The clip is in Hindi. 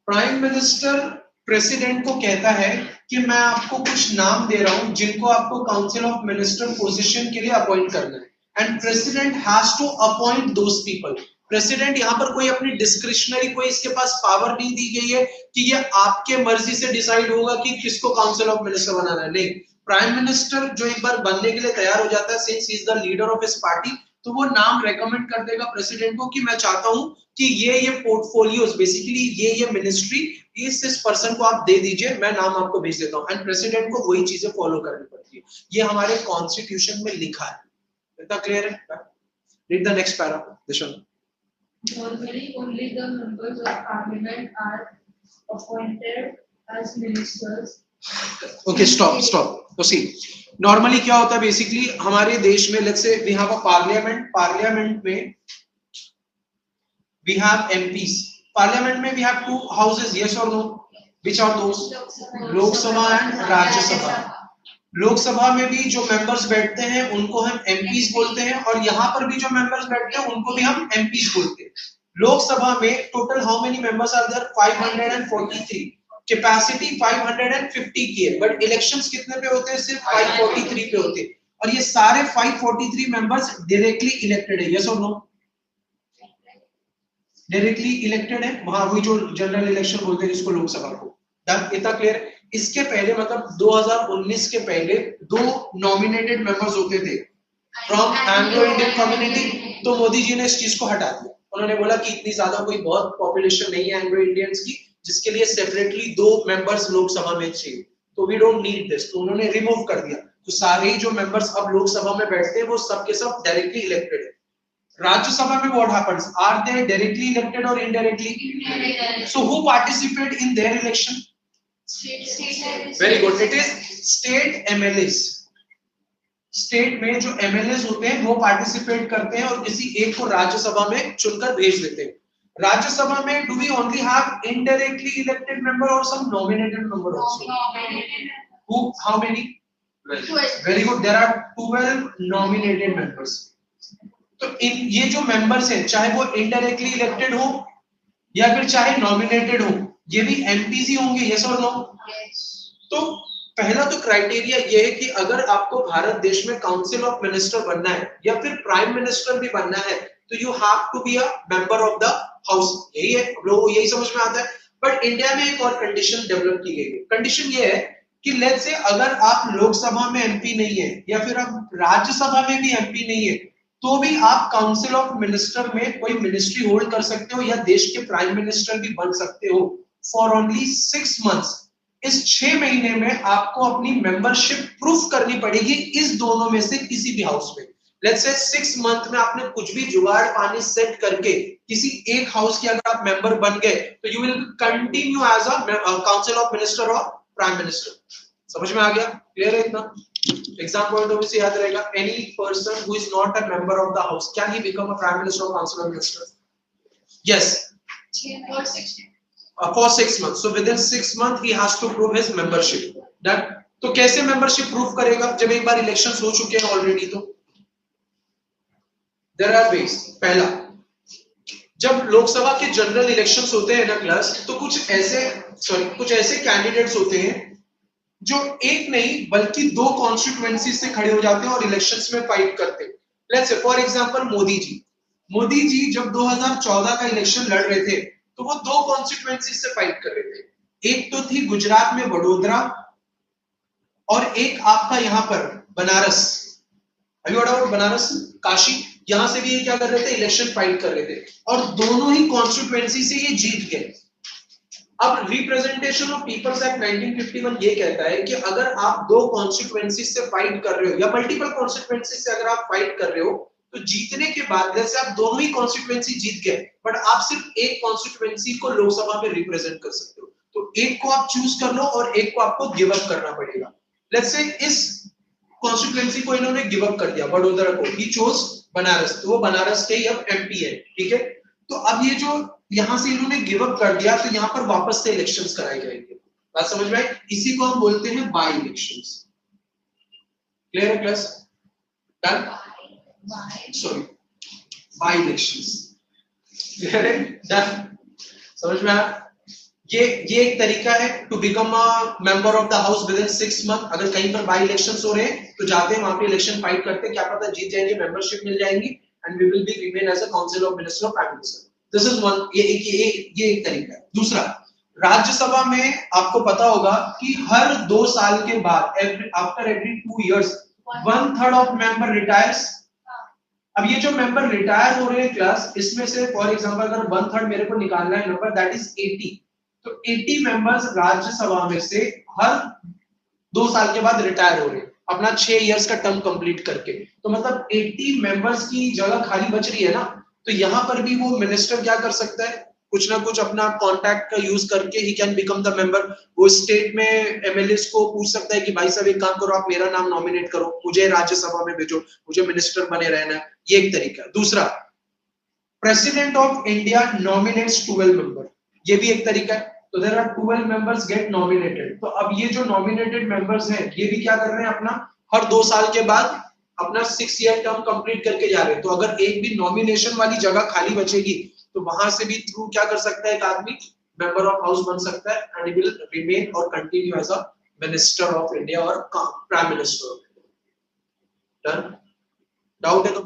प्राइम मिनिस्टर प्रेसिडेंट को कहता है कि मैं आपको कुछ नाम दे रहा हूं जिनको आपको काउंसिल ऑफ मिनिस्टर पोजीशन के लिए अपॉइंट करना है, and president has to appoint those people. President यहाँ पर कोई अपनी डिस्क्रिशनरी कोई इसके पास पावर नहीं दी गई है कि ये आपके मर्जी से डिसाइड होगा कि किसको काउंसिल ऑफ मिनिस्टर बनाना है, नहीं। प्राइम मिनिस्टर जो एक बार बनने के लिए तैयार हो जाता है, since he is the leader of his party, तो वो नाम रेकमेंड कर देगा प्रेसिडेंट को कि मैं चाहता हूं कि ये पोर्टफोलियोज, बेसिकली ये मिनिस्ट्री इस पर्सन को आप दे दीजिए, मैं नाम आपको भेज देता हूं, एंड प्रेसिडेंट को वही चीजें फॉलो करनी पड़ती है। ये हमारे कॉन्स्टिट्यूशन में लिखा है। इतना क्लियर है? Read the next para Dishan. Normally, only the members of parliament are appointed as ministers. Okay, stop. So see, normally क्या होता है बेसिकली हमारे देश में, let's say we have a parliament में we have MPs. Parliament में we have two houses, yes or no? Which are those? लोक सभा एंड राज्य सभा। लोकसभा में भी जो मेंबर्स बैठते हैं उनको हम एमपीज बोलते हैं, और यहाँ पर भी जो मेंबर्स बैठते हैं उनको भी हम एमपीज बोलते हैं। लोकसभा में total how many members are there? 543। Capacity 550 की है, बट इलेक्शंस कितने पे होते हैं? सिर्फ 543 पे होते हैं, और ये सारे 543 मेंबर्स डायरेक्टली इलेक्टेड है, यस और नो? डायरेक्टली इलेक्टेड है, वहां वही जो जनरल इलेक्शन बोलते हैं जिसको लोकसभा को। इतना क्लियर? इसके पहले मतलब 2019 के पहले दो नॉमिनेटेड मेंबर्स होते थे फ्रॉम एंग्लो इंडियन कम्युनिटी, तो मोदी जी ने इस चीज को हटा दिया। उन्होंने बोला कि इतनी ज्यादा कोई बहुत पॉपुलेशन नहीं है एंग्लो इंडियंस की जिसके लिए सेपरेटली दो मेंबर्स लोकसभा में चाहिए, तो वी डोंट नीड दिस, तो उन्होंने रिमूव कर दिया। तो सारे ही जो मेंबर्स अब लोकसभा में बैठते हैं वो सबके सब डायरेक्टली इलेक्टेड है। राज्यसभा में what happens? Are they directly elected or indirectly? So who participate in their election? Very good. It is state MLAs. State में जो MLAs होते हैं वो पार्टिसिपेट करते हैं और किसी एक को राज्यसभा में चुनकर भेज देते हैं। राज्यसभा में do we only have indirectly elected member or some nominated member also? Who? How many? Very good. There are 12 nominated members. तो इन ये जो मेंबर्स हैं, चाहे वो इनडायरेक्टली इलेक्टेड हो या फिर चाहे नॉमिनेटेड हो, ये भी एमपीज ही होंगे, यस और नो? तो पहला तो क्राइटेरिया ये है कि अगर आपको भारत देश में काउंसिल ऑफ मिनिस्टर बनना है या फिर प्राइम मिनिस्टर भी बनना है तो you have to be a member of the house. यही है, लोगों यही समझ में आता है। बट इंडिया में एक और कंडीशन डेवलप की गई है। कंडीशन ये है कि लेट्स से अगर आप लोकसभा में एमपी नहीं है या फिर आप राज्यसभा में भी एमपी नहीं है, तो भी आप काउंसिल ऑफ मिनिस्टर में कोई मिनिस्ट्री होल्ड कर सकते हो या देश के प्राइम मिनिस्टर भी बन सकते हो फॉर ओनली 6 मंथ्स। इस 6 महीने में आपको अपनी मेंबरशिप प्रूफ करनी पड़ेगी इस दोनों में से किसी भी हाउस में। लेट्स से 6 मंथ में आपने कुछ भी जुगाड़ पानी सेट करके किसी एक हाउस के अगर आप मेंबर बन गए तो you will continue as a council of minister और प्राइम मिनिस्टर। समझ में आ गया? क्लियर है इतना? एग्जाम पॉइंट ऑफ व्यू से याद रहेगा, any person who is not a member of the house can he become a prime minister और council of minister? Yes, for 6 months. So within 6 months he has to prove his membership. Done? तो कैसे मेंबरशिप प्रूफ करेगा जब एक बार इलेक्शंस हो चुके हैं ऑलरेडी? तो देयर आर वेज। पहला, जब लोकसभा के जनरल इलेक्शंस होते हैं ना क्लास, तो कुछ ऐसे कैंडिडेट्स होते हैं जो एक नहीं बल्कि 2 कॉन्स्टिट्यूएंसी से खड़े हो जाते हैं और इलेक्शंस में फाइट करते हैं। Let's say for example Modi ji जब 2014 का इलेक्शन लड़ रहे थे तो वो 2 कॉन्स्टिट्यूएंसी से फाइट कर रहे थे। एक तो थी गुजरात में वडोदरा और एक आपका यहां पर बनारस। अभी बनारस, काशी, यहां से भी ये क्या कर रहे थे? इलेक्शन फाइट कर रहे थे और दोनों ही कॉन्स्टिट्यूएंसी से ये जीत गए। अब रिप्रेजेंटेशन ऑफ पीपल्स एक्ट 1951 ये कहता है कि अगर आप 2 कॉन्स्टिट्यूएंसी से फाइट कर रहे हो या मल्टीपल कॉन्स्टिट्यूएंसी से अगर आप फाइट कर रहे हो तो जीतने के बाद जैसे आप दोनों ही कॉन्स्टिट्यूएंसी जीत गए बट आप सिर्फ एक कॉन्स्टिट्यूएंसी को लोकसभा में रिप्रेजेंट कर सकते हो, तो एक को आप चूज कर लो और एक को आपको गिव अप करना पड़ेगा। लेट्स से इस कॉन्स्टिट्यूएंसी को इन्होंने गिव अप कर दिया, वडोदरा को, ही चोज बनारस, तो वो बनारस के ही अब एमपी है, ठीक है। तो अब ये जो यहां से इन्होंने गिव अप कर दिया तो यहां पर वापस से इलेक्शंस कराए जाएंगे। बात समझ में आई? इसी को हम बोलते हैं बाय इलेक्शंस। क्लियर है class? Done? Sorry, by elections. Clear है? डन? समझ में आया? ये एक तरीका है to become a member of the house within 6 month. अगर कहीं पर बाई इलेक्शंस हो रहे हैं तो जाते हैं वहां पे इलेक्शन फाइट करते हैं, क्या पता जीत जाएंगे, मेंबरशिप मिल जाएंगी and we will be remain as a council of minister of prime minister. This is one, ये एक तरीका है। दूसरा, राज्यसभा में आपको पता होगा कि हर 2 साल के बाद after every 2 years 1/3 of member retires. अब ये जो मेंबर रिटायर हो रहे हैं क्लास, इसमें से फॉर एग्जांपल अगर 1/3 मेरे को निकालना है नंबर, दैट इज 80। तो 80 मेंबर्स राज्यसभा में से हर 2 साल के बाद रिटायर हो रहे हैं अपना 6 इयर्स का टर्म कंप्लीट करके। तो मतलब 80 मेंबर्स की जगह खाली बच रही है ना, तो यहां पर भी वो मिनिस्टर क्या कर सकता है, कुछ ना कुछ अपना कॉन्टैक्ट का यूज करके he can become the member. वो स्टेट में एमएलएस को पूछ सकता है कि भाई साहब एक काम करो, आप मेरा नाम नॉमिनेट करो, मुझे राज्यसभा में भेजो, मुझे मिनिस्टर बने रहना है। ये एक तरीका है। दूसरा, president of India nominates 12 member, ये भी एक तरीका है। तो there are 12 members get nominated. तो अब ये जो नॉमिनेटेड मेंबर्स हैं ये भी क्या कर रहे हैं, अपना हर 2 साल के बाद अपना 6 ईयर टर्म कंप्लीट करके जा रहे हैं। तो अगर एक भी नॉमिनेशन वाली जगह खाली बचेगी तो वहां से भी थ्रू क्या कर सकता है एक आदमी, मेंबर ऑफ हाउस बन सकता है एंड ही विल रिमेन और continue as a minister of India और prime minister of India. Done? Doubt है तो